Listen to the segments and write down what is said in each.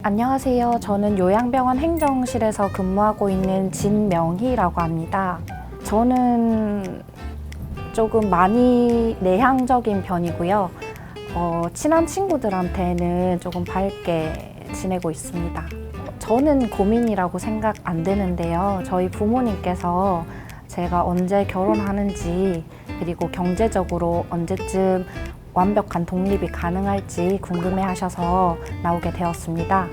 안녕하세요. 저는 요양병원 행정실에서 근무하고 있는 진명희라고 합니다. 저는 조금 많이 내향적인 편이고요. 친한 친구들한테는 조금 밝게 지내고 있습니다. 저는 고민이라고 생각 안 되는데요. 저희 부모님께서 제가 언제 결혼하는지 그리고 경제적으로 언제쯤 완벽한 독립이 가능할지 궁금해 하셔서 나오게 되었습니다.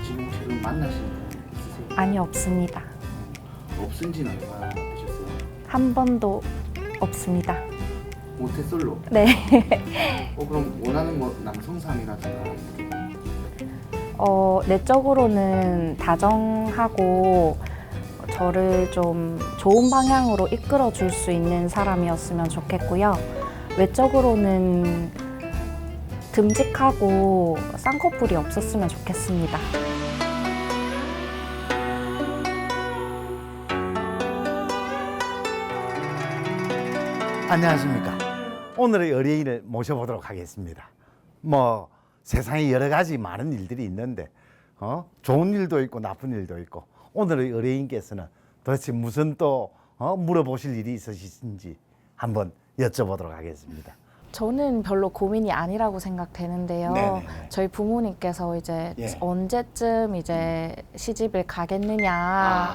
지금 만나신 분 있으세요? 아니, 없습니다. 없은 지는 얼마나 되셨어요? 한 번도 없습니다. 모태솔로? 네. 그럼 원하는 뭐 남성상이라든가 내적으로는 다정하고 저를 좀 좋은 방향으로 이끌어 줄 수 있는 사람이었으면 좋겠고요. 외적으로는 듬직하고 쌍꺼풀이 없었으면 좋겠습니다. 안녕하십니까. 오늘의 의뢰인을 모셔보도록 하겠습니다. 뭐 세상에 여러 가지 많은 일들이 있는데 좋은 일도 있고 나쁜 일도 있고, 오늘의 의뢰인께서는 도대체 무슨 또 물어보실 일이 있으신지 한번 여쭤보도록 하겠습니다. 저는 별로 고민이 아니라고 생각되는데요. 네네네. 저희 부모님께서 이제 예. 언제쯤 이제 시집을 가겠느냐,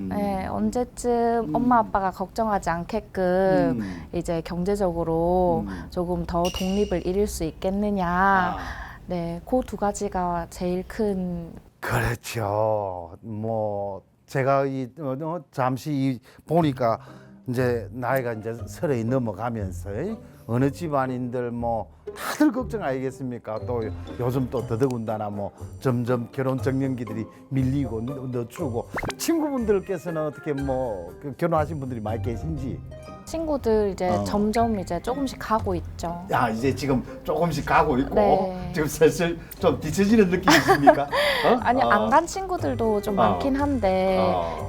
네, 언제쯤 엄마 아빠가 걱정하지 않게끔 이제 경제적으로 조금 더 독립을 이룰 수 있겠느냐, 네, 그 두 가지가 제일 큰. 그렇죠. 뭐 제가 잠시 보니까 이제 나이가 이제 30이 넘어가면서 어느 집안인들 뭐 다들 걱정 아니겠습니까? 또 요즘 또 더더군다나 뭐 점점 결혼 적령기들이 밀리고 늦추고, 친구분들께서는 어떻게 뭐 결혼하신 분들이 많이 계신지? 친구들 이제 점점 이제 조금씩 가고 있죠. 야, 이제 지금 조금씩 가고 있고, 네. 지금 슬슬 좀 뒤처지는 느낌이 있습니까? 아니, 안 간 친구들도 좀 많긴 한데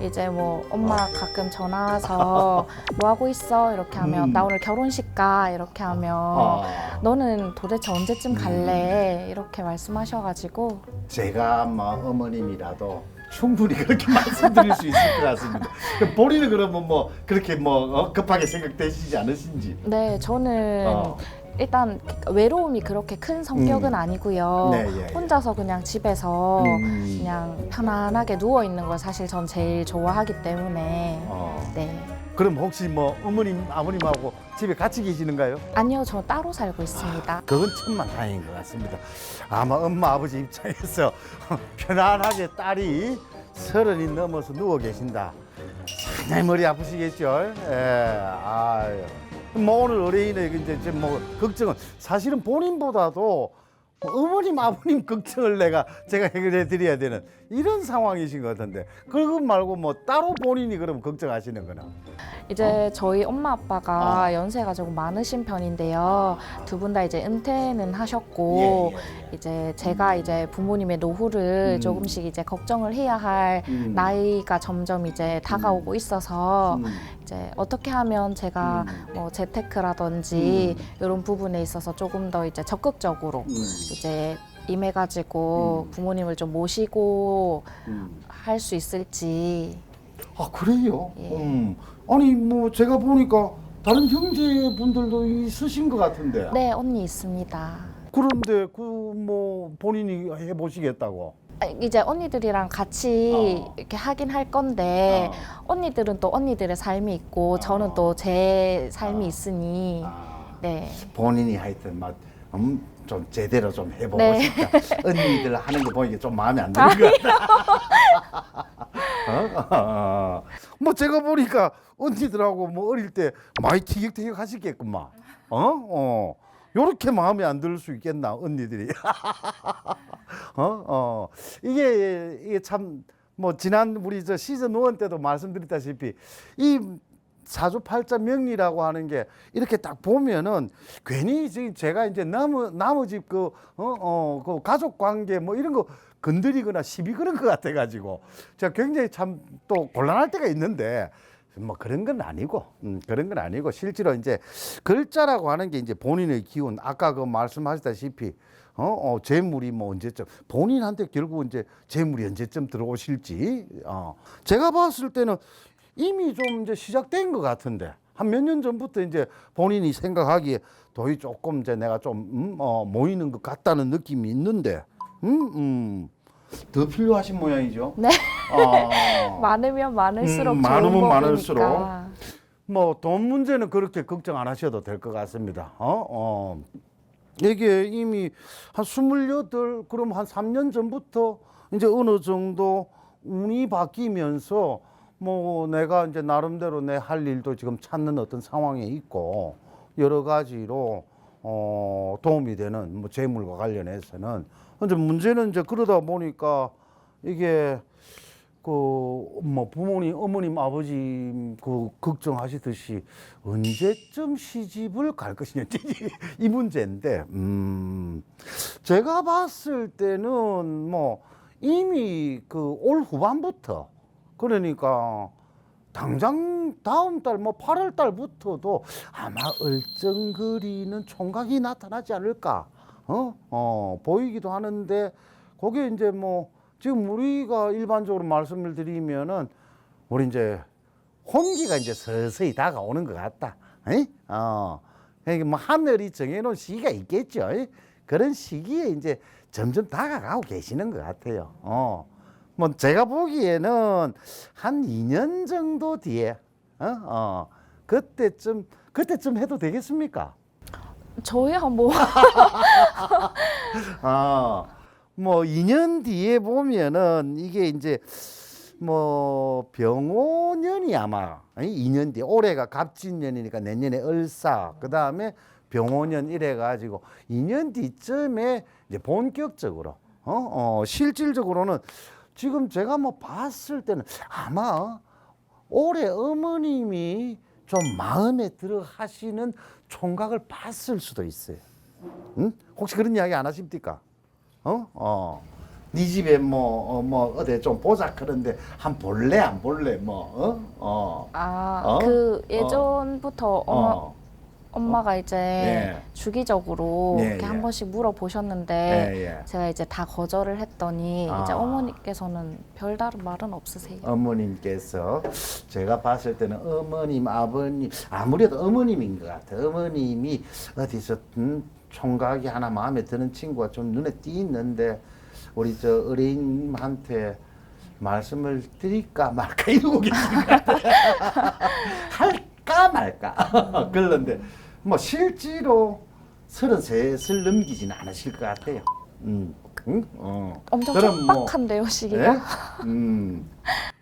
이제 뭐 엄마 가끔 전화 와서 뭐 하고 있어? 이렇게 하면 나 오늘 결혼식 가 이렇게 하면 너는 도대체 언제쯤 갈래? 이렇게 말씀하셔가지고. 제가 뭐 어머님이라도 충분히 그렇게 말씀드릴 수 있을 것 같습니다. 본인은 그러면 뭐 그렇게 뭐 급하게 생각되시지 않으신지? 네, 저는 일단 외로움이 그렇게 큰 성격은 아니고요. 네, 예. 혼자서 그냥 집에서 그냥 편안하게 누워 있는 걸 사실 전 제일 좋아하기 때문에. 네. 그럼 혹시 뭐 어머님, 아버님하고 집에 같이 계시는가요? 아니요, 저 따로 살고 있습니다. 그건 천만 다행인 것 같습니다. 아마 엄마, 아버지 입장에서 편안하게 딸이 30이 넘어서 누워 계신다. 상당히 머리 아프시겠죠? 예, 아유. 뭐 오늘 의뢰인의 이제 뭐 걱정은 사실은 본인보다도 어머님, 아버님 걱정을 제가 해결해 드려야 되는 이런 상황이신 것 같은데, 그거 말고 뭐 따로 본인이 그럼 걱정하시는 거나? 이제 저희 엄마 아빠가 연세가 조금 많으신 편인데요. 두 분 다 이제 은퇴는 하셨고, 이제 제가 이제 부모님의 노후를 조금씩 이제 걱정을 해야 할 나이가 점점 이제 다가오고 있어서 이제 어떻게 하면 제가 뭐 재테크라든지 이런 부분에 있어서 조금 더 이제 적극적으로 이제 임해가지고 부모님을 좀 모시고 할 수 있을지. 아, 그래요? 예. 아니 뭐 제가 보니까 다른 형제분들도 있으신 것 같은데. 네, 언니 있습니다. 그런데 그 뭐 본인이 해보시겠다고? 이제 언니들이랑 같이 이렇게 하긴 할 건데 언니들은 또 언니들의 삶이 있고 저는 또 제 삶이 있으니. 네. 본인이 하여튼 막 좀 제대로 좀 해보고 네. 싶다. 언니들 하는 거 보니까 좀 마음에 안 드는 것 같다. 뭐 제가 보니까 언니들하고 뭐 어릴 때 많이 티격태격 하시겠구만. 요렇게 마음에 안 들 수 있겠나, 언니들이. 이게 참 뭐 지난 우리 저 시즌 1 때도 말씀드렸다시피 이 사주팔자 명리라고 하는 게 이렇게 딱 보면은 괜히 제가 이제 나무 집 그 가족 관계 뭐 이런 거 건드리거나 시비 그런 것 같아가지고 제가 굉장히 참 또 곤란할 때가 있는데, 뭐 그런 건 아니고, 그런 건 아니고 실제로 이제 글자라고 하는 게 이제 본인의 기운, 아까 그 말씀하셨다시피 재물이 뭐 언제쯤 본인한테 결국 이제 재물이 언제쯤 들어오실지, 제가 봤을 때는 이미 좀 이제 시작된 것 같은데 한 몇 년 전부터 이제 본인이 생각하기에 돈이 조금 이제 내가 좀 모이는 것 같다는 느낌이 있는데, 더 필요하신 모양이죠. 네. 어. 많으면 많을수록 좋은 많으면 법이니까. 많을수록. 뭐 돈 문제는 그렇게 걱정 안 하셔도 될 것 같습니다. 이게 이미 한 28, 그럼 한 3년 전부터 이제 어느 정도 운이 바뀌면서 뭐 내가 이제 나름대로 내 할 일도 지금 찾는 어떤 상황에 있고 여러 가지로 도움이 되는 뭐 재물과 관련해서는. 근데 문제는 이제 그러다 보니까 이게 그 뭐 부모님, 어머님, 아버지 그 걱정하시듯이 언제쯤 시집을 갈 것이냐 이 문제인데, 제가 봤을 때는 뭐 이미 그 올 후반부터, 그러니까 당장 다음 달 뭐 8월 달부터도 아마 얼쩡거리는 총각이 나타나지 않을까 보이기도 하는데, 그게 이제 뭐 지금 우리가 일반적으로 말씀을 드리면은 우리 이제 혼기가 이제 서서히 다가오는 것 같다. 그러니까 뭐 하늘이 정해놓은 시기가 있겠죠. 그런 시기에 이제 점점 다가가고 계시는 것 같아요. 뭐 제가 보기에는 한 2년 정도 뒤에 그때쯤 해도 되겠습니까? 저희야 뭐 뭐 2년 뒤에 보면은 이게 이제 뭐 병오년이 아마 2년 뒤에, 올해가 갑진년이니까 내년에 을사, 그 다음에 병오년 이래 가지고 2년 뒤쯤에 이제 본격적으로 실질적으로는 지금 제가 뭐 봤을 때는 아마 올해 어머님이 좀 마음에 들어 하시는 총각을 봤을 수도 있어요. 혹시 그런 이야기 안 하십니까? 네 집에 뭐 어디 좀 보자 그런데 한 볼래 안 볼래 그 예전부터 엄마가 이제 예. 주기적으로 예, 이렇게 예. 한 번씩 물어보셨는데 예. 제가 이제 다 거절을 했더니 이제 어머니께서는 별다른 말은 없으세요. 어머님께서 제가 봤을 때는 어머님, 아버님, 아무래도 어머님인 것 같아요. 어머님이 어디서 총각이 하나 마음에 드는 친구가 좀 눈에 띄는데 우리 저 어린이한테 말씀을 드릴까 말까 이러고 계신 것 같아요. 할까 말까. 그런데 뭐 실제로 33을 넘기지는 않으실 것 같아요. 엄청 그럼 뭐, 촉박한데요, 시기가. 예?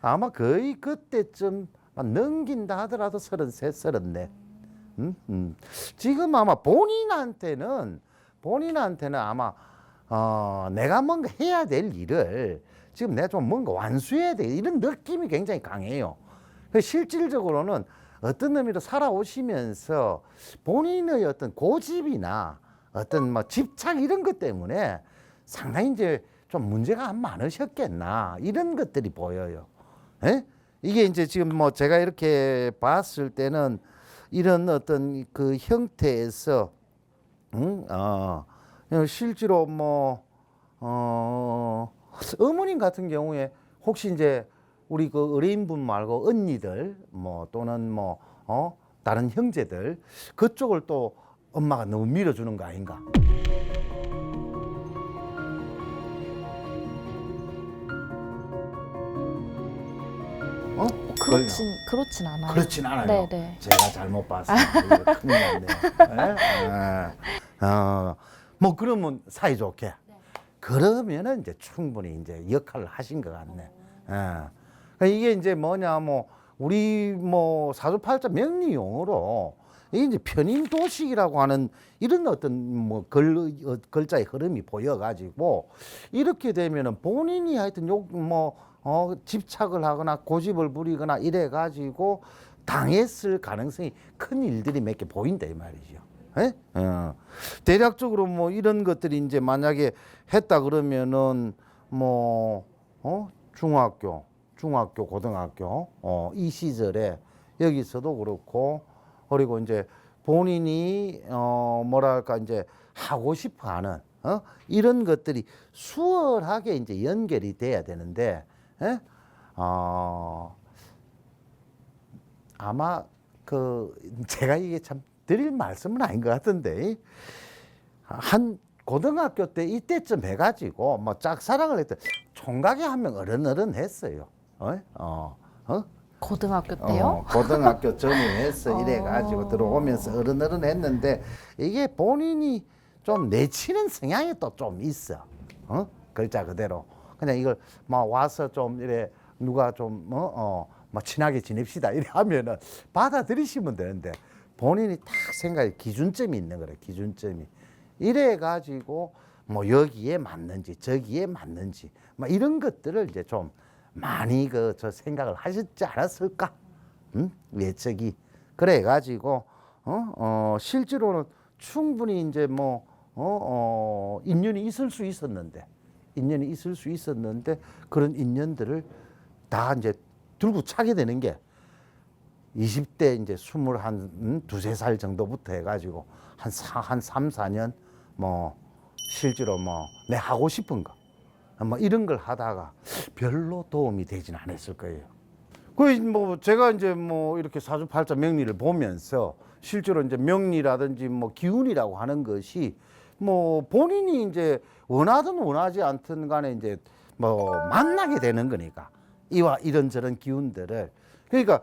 아마 거의 그때쯤 넘긴다 하더라도 33, 34. 지금 아마 본인한테는 아마 내가 뭔가 해야 될 일을 지금 내가 좀 뭔가 완수해야 돼, 이런 느낌이 굉장히 강해요. 실질적으로는 어떤 의미로 살아오시면서 본인의 어떤 고집이나 어떤 뭐 집착 이런 것 때문에 상당히 이제 좀 문제가 안 많으셨겠나, 이런 것들이 보여요. 에? 이게 이제 지금 뭐 제가 이렇게 봤을 때는 이런 어떤 그 형태에서 실제로 뭐 어머님 같은 경우에 혹시 이제 우리 그 의뢰인분 말고 언니들 뭐 또는 뭐 다른 형제들 그쪽을 또 엄마가 너무 밀어주는 거 아닌가? 그렇진 않아요. 그렇진 않아요. 네. 제가 잘못 봤습니다. 이거 큰일 났네요. 뭐 그러면 사이좋게. 그러면은 이제 충분히 이제 역할을 하신 것 같네. 그러니까 이게 이제 뭐냐, 뭐 우리 뭐 사주팔자 명리용어로 이게 이제 편인도식이라고 하는 이런 어떤 뭐 글자의 흐름이 보여가지고 이렇게 되면은 본인이 하여튼 집착을 하거나 고집을 부리거나 이래 가지고 당했을 가능성이 큰 일들이 몇 개 보인다 이 말이죠. 대략적으로 뭐 이런 것들이 이제 만약에 했다 그러면은 뭐 중학교, 고등학교 이 시절에 여기서도 그렇고, 그리고 이제 본인이 뭐랄까 이제 하고 싶어하는 이런 것들이 수월하게 이제 연결이 돼야 되는데, 예? 아마 그 제가 이게 참 드릴 말씀은 아닌 것 같은데, 한 고등학교 때 이때쯤 해가지고 뭐 짝사랑을 했던 총각이 한 명 어른어른 했어요. 고등학교 때요? 고등학교 전에 했어. 이래가지고 들어오면서 어른어른 했는데, 이게 본인이 좀 내치는 성향이 또 좀 있어. 글자 그대로. 그냥 이걸 막 와서 좀 이래 누가 좀 뭐 친하게 지냅시다 이래 하면은 받아들이시면 되는데, 본인이 딱 생각에 기준점이 있는 거래. 기준점이. 이래 가지고 뭐 여기에 맞는지 저기에 맞는지 막 이런 것들을 이제 좀 많이 저 생각을 하셨지 않았을까? 예측이. 그래 가지고 실제로는 충분히 이제 뭐 인연이 있을 수 있었는데, 그런 인연들을 다 이제 들고 차게 되는 게 20대 이제 du세 살 정도부터 해가지고 한 3, 4년 뭐 실제로 뭐 내 하고 싶은 거 뭐 이런 걸 하다가 별로 도움이 되진 않았을 거예요. 그 뭐 제가 이제 뭐 이렇게 사주팔자 명리를 보면서 실제로 이제 명리라든지 뭐 기운이라고 하는 것이 뭐 본인이 이제 원하든 원하지 않든 간에 이제 뭐 만나게 되는 거니까, 이와 이런저런 기운들을. 그러니까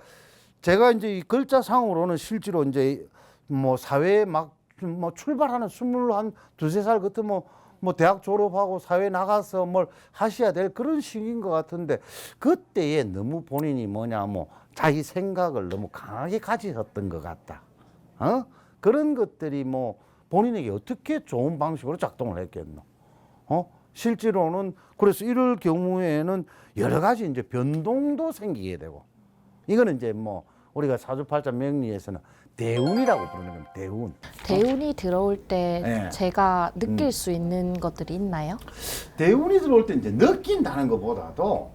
제가 이제 이 글자상으로는 실제로 이제 뭐 사회에 막 뭐 출발하는 du세 살 같으면 뭐 대학 졸업하고 사회 나가서 뭘 하셔야 될 그런 시기인 것 같은데, 그때에 너무 본인이 뭐 자기 생각을 너무 강하게 가지셨던 것 같다. 그런 것들이 뭐 본인에게 어떻게 좋은 방식으로 작동을 했겠노? 실제로는 그래서 이럴 경우에는 여러 가지 이제 변동도 생기게 되고, 이거는 이제 뭐 우리가 사주팔자 명리에서는 대운이라고 부르는 겁니다. 대운. 대운이 들어올 때 네. 제가 느낄 수 있는 것들이 있나요? 대운이 들어올 때 이제 느낀다는 것보다도,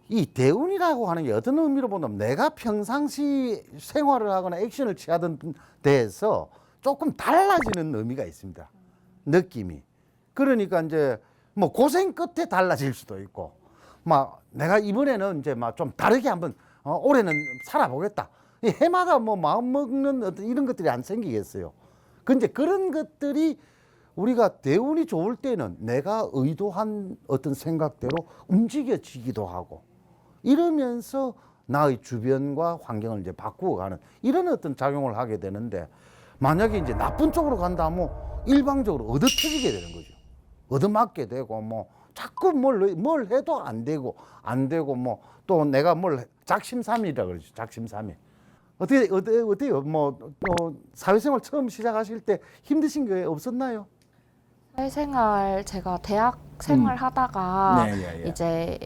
이 대운이라고 하는 게 어떤 의미로 본다면 내가 평상시 생활을 하거나 액션을 취하던 데에서 조금 달라지는 의미가 있습니다. 느낌이. 그러니까 이제 뭐 고생 끝에 달라질 수도 있고, 막 내가 이번에는 이제 막 좀 다르게 한번 올해는 살아보겠다. 이 해마다 뭐 마음 먹는 어떤 이런 것들이 안 생기겠어요. 근데 그런 것들이 우리가 대운이 좋을 때는 내가 의도한 어떤 생각대로 움직여지기도 하고, 이러면서 나의 주변과 환경을 이제 바꾸어가는 이런 어떤 작용을 하게 되는데, 만약에 이제 나쁜 쪽으로 간다면 일방적으로 얻어터지게 되는 거죠. 얻어맞게 되고, 뭐 자꾸 뭘 해도 안 되고 뭐 또 내가 뭘 작심삼일이라 그러죠. 작심삼일. 어때요? 뭐 사회생활 처음 시작하실 때 힘드신 게 없었나요? 사회생활 제가 대학 생활 하다가 네, 예. 이제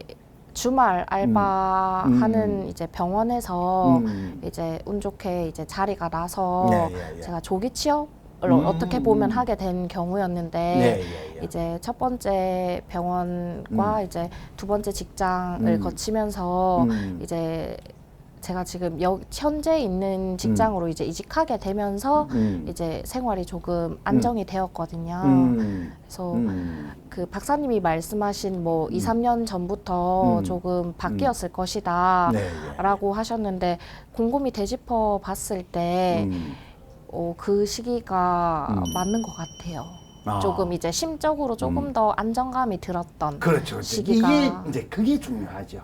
주말 알바하는 이제 병원에서 이제 운 좋게 이제 자리가 나서 예. 제가 조기 취업을 어떻게 보면 하게 된 경우였는데, 이제 첫 번째 병원과 이제 두 번째 직장을 거치면서 이제 제가 지금 현재 있는 직장으로 이제 이직하게 되면서 이제 생활이 조금 안정이 되었거든요. 그래서 그 박사님이 말씀하신 뭐 2, 3년 전부터 조금 바뀌었을 것이다 라고 하셨는데, 곰곰이 되짚어 봤을 때 그 시기가 맞는 것 같아요. 조금 이제 심적으로 조금 더 안정감이 들었던 그렇죠. 시기가. 이게 이제 그게 중요하죠.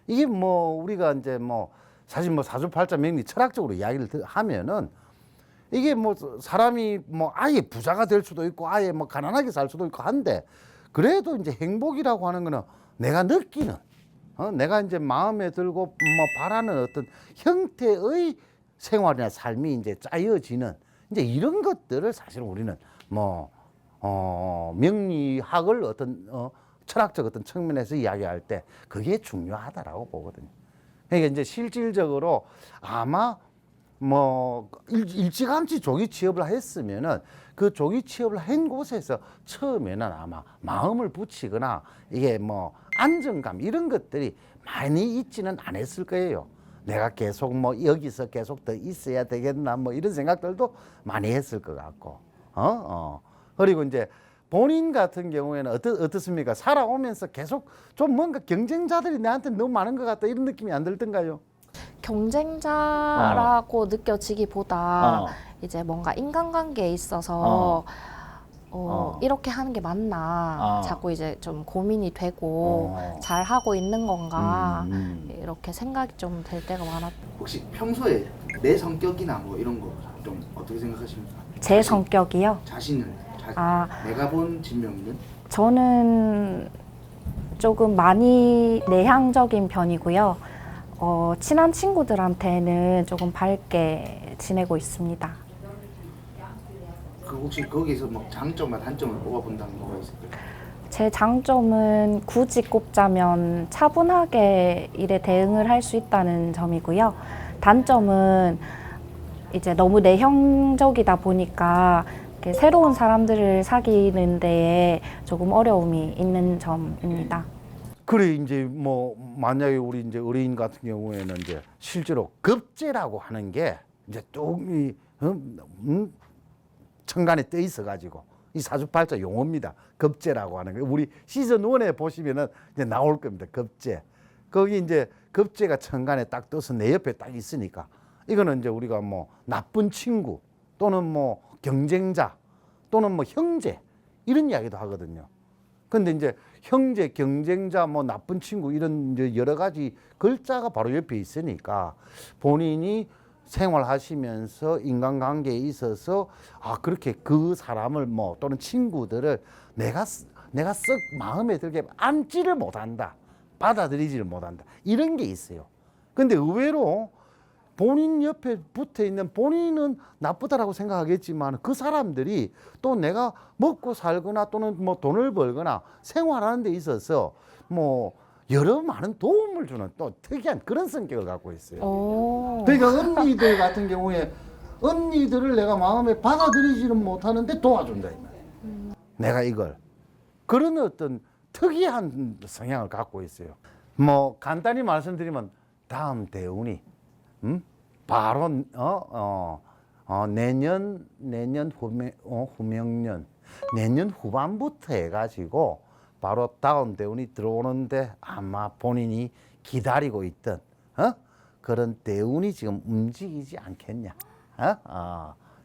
이게 뭐 우리가 이제 뭐 사실 뭐 사주팔자 명리 철학적으로 이야기를 하면은, 이게 뭐 사람이 뭐 아예 부자가 될 수도 있고 아예 뭐 가난하게 살 수도 있고 한데, 그래도 이제 행복이라고 하는 거는 내가 느끼는 내가 이제 마음에 들고 뭐 바라는 어떤 형태의 생활이나 삶이 이제 짜여지는 이제 이런 것들을 사실 우리는 뭐 명리학을 어떤 철학적 어떤 측면에서 이야기할 때 그게 중요하다라고 보거든요. 그러니까 이제 실질적으로 아마 뭐 일찌감치 조기 취업을 했으면은 그 조기 취업을 한 곳에서 처음에는 아마 마음을 붙이거나 이게 뭐 안정감 이런 것들이 많이 있지는 않았을 거예요. 내가 계속 뭐 여기서 계속 더 있어야 되겠나 뭐 이런 생각들도 많이 했을 것 같고 그리고 이제 본인 같은 경우에는 어떻습니까? 살아오면서 계속 좀 뭔가 경쟁자들이 내한테 너무 많은 것 같다 이런 느낌이 안 들던가요? 경쟁자라고 느껴지기보다 어. 이제 뭔가 인간관계에 있어서 이렇게 하는 게 맞나 자꾸 이제 좀 고민이 되고 잘 하고 있는 건가 이렇게 생각이 좀 될 때가 많았던. 혹시 평소에 내 성격이나 뭐 이런 거 좀 어떻게 생각하십니까? 제 성격이요? 내가 본 진명이는 저는 조금 많이 내향적인 편이고요. 친한 친구들한테는 조금 밝게 지내고 있습니다. 그 혹시 거기서 뭐 장점과 단점을 뽑아본다면 뭐가 있을까요? 제 장점은 굳이 꼽자면 차분하게 일에 대응을 할 수 있다는 점이고요. 단점은 이제 너무 내향적이다 보니까 이렇게 새로운 사람들을 사귀는 데에 조금 어려움이 있는 점입니다. 그래 이제 뭐 만약에 우리 이제 의뢰인 같은 경우에는 이제 실제로 급제라고 하는 게 이제 뚝이 천간에 떠 있어 가지고 이 사주팔자 용어입니다. 급제라고 하는 거 우리 시즌 1에 보시면은 이제 나올 겁니다. 급제. 거기 이제 급제가 천간에 딱 떠서 내 옆에 딱 있으니까 이거는 이제 우리가 뭐 나쁜 친구 또는 뭐 경쟁자 또는 뭐 형제 이런 이야기도 하거든요. 근데 이제 형제, 경쟁자, 뭐 나쁜 친구 이런 이제 여러 가지 글자가 바로 옆에 있으니까 본인이 생활하시면서 인간관계에 있어서 그렇게 그 사람을 뭐 또는 친구들을 내가 썩 마음에 들게 안지를 못한다, 받아들이지를 못한다 이런 게 있어요. 근데 의외로 본인 옆에 붙어 있는 본인은 나쁘다라고 생각하겠지만 그 사람들이 또 내가 먹고 살거나 또는 뭐 돈을 벌거나 생활하는 데 있어서 뭐 여러 많은 도움을 주는 또 특이한 그런 성격을 갖고 있어요. 그러니까 언니들 같은 경우에 언니들을 내가 마음에 받아들이지는 못하는데 도와준다 이 말이에요. 내가 이걸 그런 어떤 특이한 성향을 갖고 있어요. 뭐 간단히 말씀드리면 다음 대운이 바로 내년 후명년 내년 후반부터 해가지고 바로 다음 대운이 들어오는데 아마 본인이 기다리고 있던 그런 대운이 지금 움직이지 않겠냐?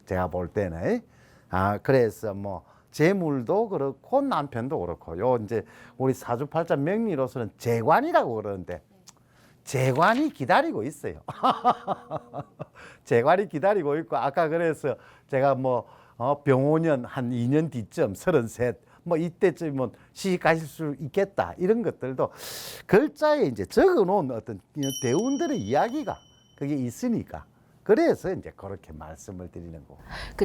제가 볼 때는 그래서 뭐 재물도 그렇고 남편도 그렇고 요 이제 우리 사주팔자 명리로서는 재관이라고 그러는데. 재관이 기다리고 있어요. 재관이 기다리고 있고 아까 그래서 제가 뭐 병오년 한 2년 뒤쯤 33 뭐 이때쯤은 시집 가실 수 있겠다 이런 것들도 글자에 이제 적어놓은 어떤 대운들의 이야기가 그게 있으니까 그래서 이제 그렇게 말씀을 드리는 거고.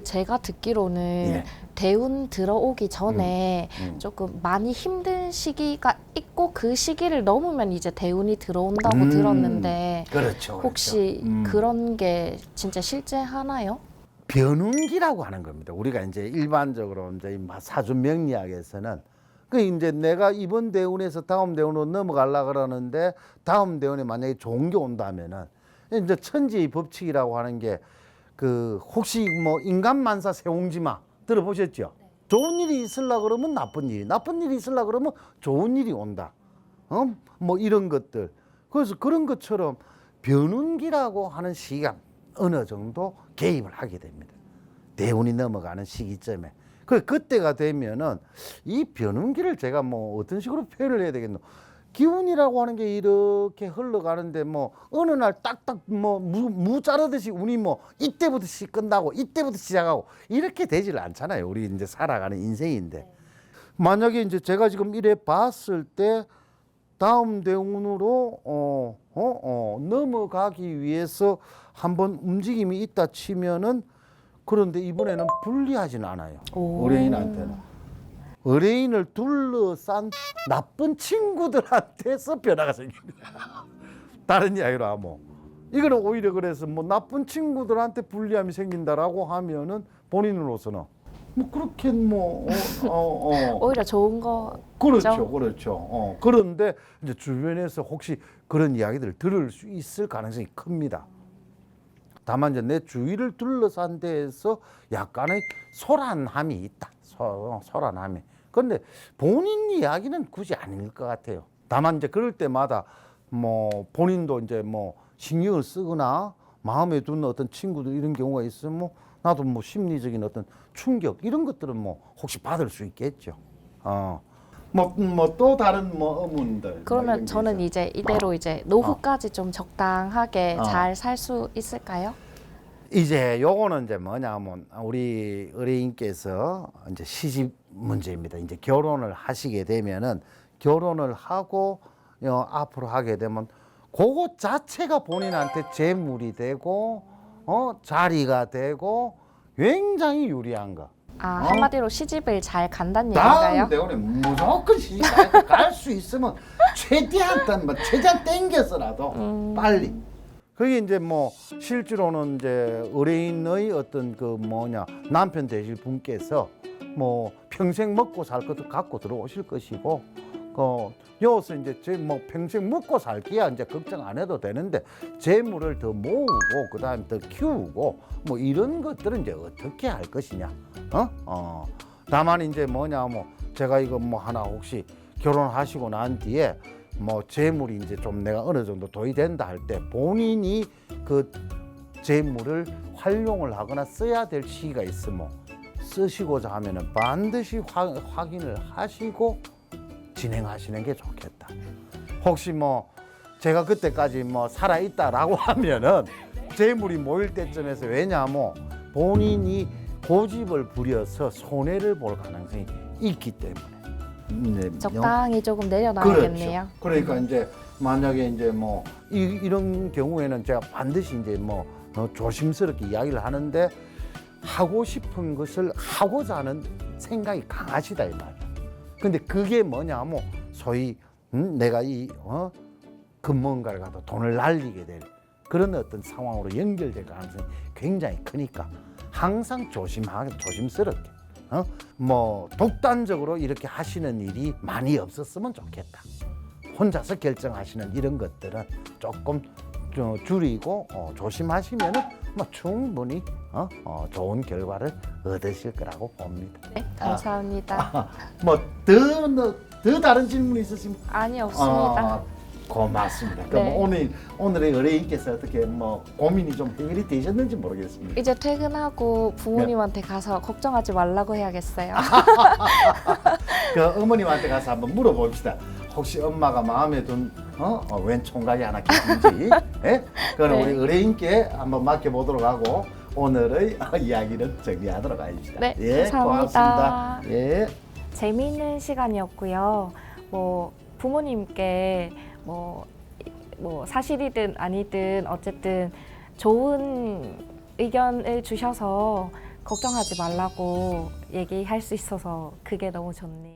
제가 듣기로는 예. 대운 들어오기 전에 조금 많이 힘든 시기가 있고 그 시기를 넘으면 이제 대운이 들어온다고 들었는데 그렇죠. 혹시 그런 게 진짜 실제 하나요? 변운기라고 하는 겁니다. 우리가 이제 일반적으로 이제 사주 명리학에서는 그 이제 내가 이번 대운에서 다음 대운으로 넘어가려 그러는데 다음 대운에 만약에 좋은 게 온다면은 이제 천지의 법칙이라고 하는 게 그 혹시 뭐 인간만사 세옹지마 들어보셨죠? 좋은 일이 있으려 그러면 나쁜 일이 있으려 그러면 좋은 일이 온다. 뭐 이런 것들. 그래서 그런 것처럼 변운기라고 하는 시기가 어느 정도 개입을 하게 됩니다. 대운이 넘어가는 시기점에. 그때가 되면은 이 변운기를 제가 뭐 어떤 식으로 표현을 해야 되겠노? 기운이라고 하는 게 이렇게 흘러가는데 뭐 어느 날 딱딱 뭐 무 자르듯이 운이 뭐 이때부터 끝나고 이때부터 시작하고 이렇게 되지를 않잖아요. 우리 이제 살아가는 인생인데 만약에 이제 제가 지금 이래 봤을 때 다음 대운으로 넘어가기 위해서 한번 움직임이 있다 치면은 그런데 이번에는 불리하지는 않아요. 의뢰인한테는. 의뢰인을 둘러싼 나쁜 친구들한테서 변화가 생깁니다. 다른 이야기로 하면 이거는 오히려 그래서 뭐 나쁜 친구들한테 불리함이 생긴다라고 하면은 본인으로서는 뭐 그렇게 뭐 오히려 좋은 거. 그렇죠, 그렇죠. 그런데 이제 주변에서 혹시 그런 이야기들을 들을 수 있을 가능성이 큽니다. 다만 이제 내 주위를 둘러싼 데에서 약간의 소란함이 있다. 소란함이. 그런데 본인 이야기는 굳이 아닐 것 같아요. 다만 이제 그럴 때마다 뭐 본인도 이제 뭐 신경을 쓰거나 마음에 두는 어떤 친구들 이런 경우가 있으면 뭐 나도 뭐 심리적인 어떤 충격 이런 것들은 뭐 혹시 받을 수 있겠죠. 뭐 또 다른 뭐 의문들. 그러면 저는 이제 이대로 이제 노후까지 좀 적당하게 잘 살 수 있을까요? 이제 요거는 이제 뭐냐면 우리 의뢰인께서 이제 시집 문제입니다. 이제 결혼을 하시게 되면은 결혼을 하고 앞으로 하게 되면 그거 자체가 본인한테 재물이 되고 자리가 되고 굉장히 유리한 거. 한마디로 시집을 잘 간다는 다음 얘기인가요? 대원에 무조건 시집 갈 수 있으면 최대한 땡겨서라도 빨리. 그게 이제 뭐 실제로는 이제 의뢰인의 어떤 그 남편 되실 분께서 뭐 평생 먹고 살 것도 갖고 들어오실 것이고 여기서 이제 뭐 평생 먹고 살기야 이제 걱정 안 해도 되는데 재물을 더 모으고 그다음에 더 키우고 뭐 이런 것들은 이제 어떻게 할 것이냐. 다만 이제 제가 이거 뭐 하나 혹시 결혼하시고 난 뒤에 뭐 재물이 이제 좀 내가 어느 정도 도입이 된다 할 때 본인이 그 재물을 활용을 하거나 써야 될 시기가 있으면 쓰시고자 하면은 반드시 확인을 하시고 진행하시는 게 좋겠다. 혹시 뭐 제가 그때까지 뭐 살아 있다라고 하면은 재물이 모일 때쯤에서 왜냐하면 본인이 고집을 부려서 손해를 볼 가능성이 있기 때문에. 적당히 조금 내려놔야겠네요. 그렇죠. 그러니까 이제 만약에 이제 뭐 이런 경우에는 제가 반드시 이제 뭐 조심스럽게 이야기를 하는데 하고 싶은 것을 하고자 하는 생각이 강하시다 이 말이야. 근데 그게 뭐냐면 소위 내가 그 뭔가를 갖다 돈을 날리게 될 그런 어떤 상황으로 연결될 가능성이 굉장히 크니까 항상 조심스럽게 뭐 독단적으로 이렇게 하시는 일이 많이 없었으면 좋겠다. 혼자서 결정하시는 이런 것들은 조금 줄이고 조심하시면은 뭐 충분히 좋은 결과를 얻으실 거라고 봅니다. 네, 감사합니다. 뭐 더 다른 질문 있으십니까? 아니, 없습니다. 고맙습니다. 네. 그럼 오늘의 의뢰인께서 어떻게 뭐 고민이 좀 해결이 되셨는지 모르겠습니다. 이제 퇴근하고 부모님한테 가서 걱정하지 말라고 해야겠어요. 그 어머님한테 가서 한번 물어봅시다. 혹시 엄마가 마음에 든 웬 총각이 하나 계신지. 예? 그럼 네. 우리 의뢰인께 한번 맡겨보도록 하고 오늘의 이야기는 정리하도록 하겠습니다. 네, 예, 감사합니다. 고맙습니다. 예. 재미있는 시간이었고요. 뭐 부모님께 뭐 사실이든 아니든 어쨌든 좋은 의견을 주셔서 걱정하지 말라고 얘기할 수 있어서 그게 너무 좋네요.